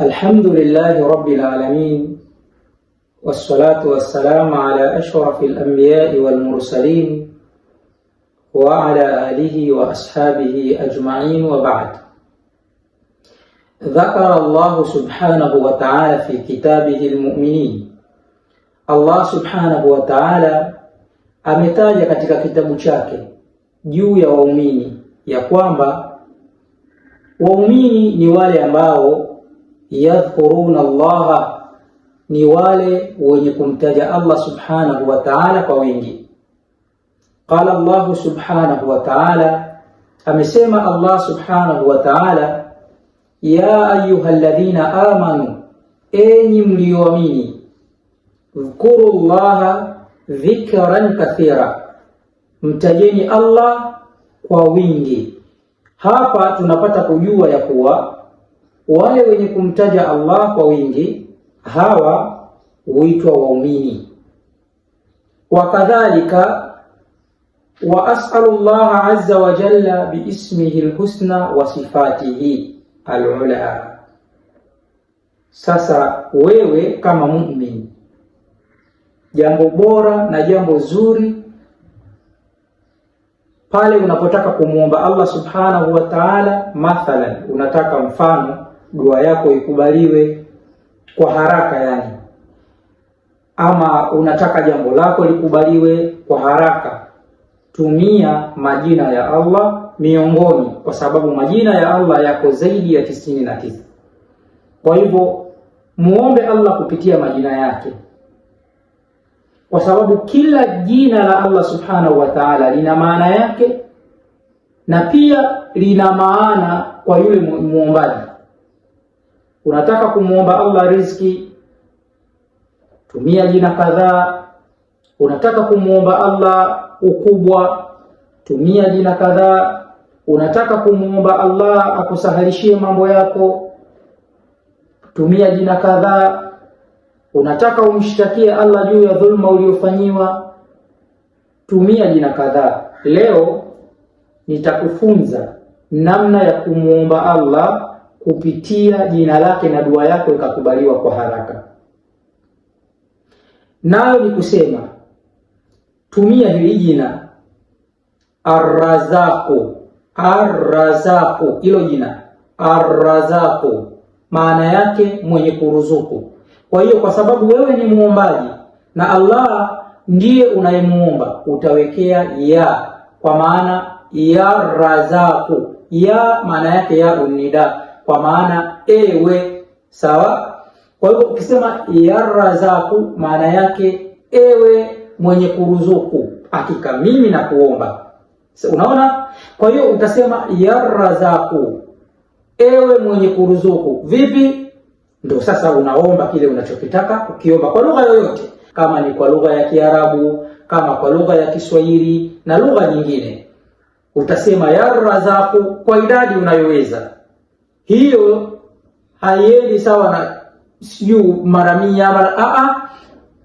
الحمد لله رب العالمين، والصلاة والسلام على أشرف الأنبياء والمرسلين وعلى آله وأصحابه أجمعين، وبعد. ذكر الله سبحانه وتعالى في كتابه المؤمنين. Allah subhanahu wa ta'ala ametaja katika kitabu chake juu ya waumini ya kwamba waumini ni wale ambao yadhkuruna Allaha, ni wale wenye kumtaja Allah subhanahu wa ta'ala kwa wingi. Qala Allah subhanahu wa ta'ala, amesema Allah subhanahu wa ta'ala, ya ayyuhalladhina amanu, enyi mlioamini, dhkuru Allaha dhikran kathira, mtajeni Allah kwa wingi. Hapa tunapata kujua ya kuwa wale wenye kumtaja Allah kwa wingi hawa huitwa waumini. Wakadhalika wa as'alu Allah azza wa jalla biismihi alhusna wa sifatihi alula. Sasa wewe kama muumini, jambo bora na jambo zuri pale unapotaka kumuomba Allah subhanahu wa ta'ala, mathalan unataka mfano dua yako ikubaliwe kwa haraka yani, ama unataka jambo lako likubaliwe kwa haraka, tumia majina ya Allah miongoni, kwa sababu majina ya Allah yako zaidi ya 99. Kwa hivyo muombe Allah kupitia majina yake, kwa sababu kila jina la Allah subhanahu wa ta'ala lina maana yake na pia lina maana kwa yule muombaji. Unataka kumuomba Allah riziki, tumia jina kadhaa. Unataka kumuomba Allah ukubwa, tumia jina kadhaa. Unataka kumuomba Allah akusahalishie mambo yako, tumia jina kadhaa. Unataka umshtakie Allah juu ya dhulma uliofanyiwa, tumia jina kadhaa. Leo nitakufunza namna ya kumuomba Allah kupitia jina lake na dua yako ikakubaliwa kwa haraka. Nayo ni kusema tumia hili jina Ar-Razzaq. Ar-Razzaq, hilo jina Ar-Razzaq maana yake mwenye kuruzuku. Kwa hiyo kwa sababu wewe ni muombaji na Allah ndiye unayemuomba, utawekea ya, kwa maana ya Razzaq. Ya maana yake ya unida, kwa maana ewe, sawa? Kwa hiyo ukisema ya Razzaq maana yake ewe mwenye kuruzuku, hakika mimi na kuomba. Unaona? Kwa hiyo utasema ya Razzaq, ewe mwenye kuruzuku. Vipi? Ndio sasa unaomba kile unachokitaka ukiomba kwa lugha yoyote, kama ni kwa lugha ya Kiarabu, kama kwa lugha ya Kiswahili na lugha nyingine. Utasema ya Razzaq kwa idadi unayoweza. Hiyo haiendi sawa na mara 100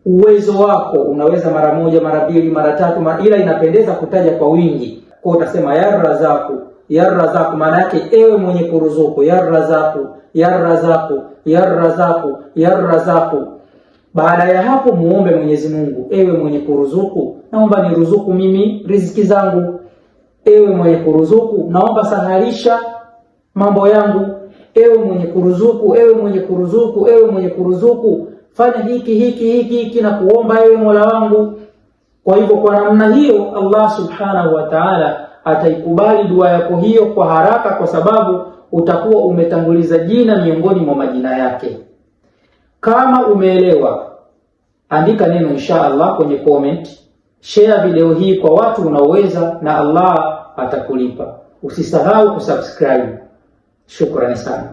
uwezo wako. Unaweza mara 1, mara 2, mara 3, ila inapendeza kutaja kwa wingi. Kwa utasema ya Razzaq. Ya Razzaq maana yake ewe mwenye kuruzuku. Ya Razzaq, ya Razzaq, ya Razzaq, ya Razzaq. Baada ya hapo muombe Mwenyezi Mungu, ewe mwenye kuruzuku, naomba niruzuku mimi riziki zangu. Ewe mwenye kuruzuku, naomba sahalisha mambo yangu. Ewe mwenye kuruzuku, ewe mwenye kuruzuku, ewe mwenye kuruzuku, fanya hiki na kuomba ewe Mola wangu. Kwa hivyo kwa namna hiyo Allah subhanahu wa ta'ala ataikubali dua yako hiyo kwa haraka, kwa sababu utakuwa umetanguliza jina miongoni mwa majina yake. Kama umeelewa, andika neno insha Allah kwenye comment, share video hii kwa watu unaoweza, na Allah atakulipa. Usisahau kusubscribe. Shukrani sana.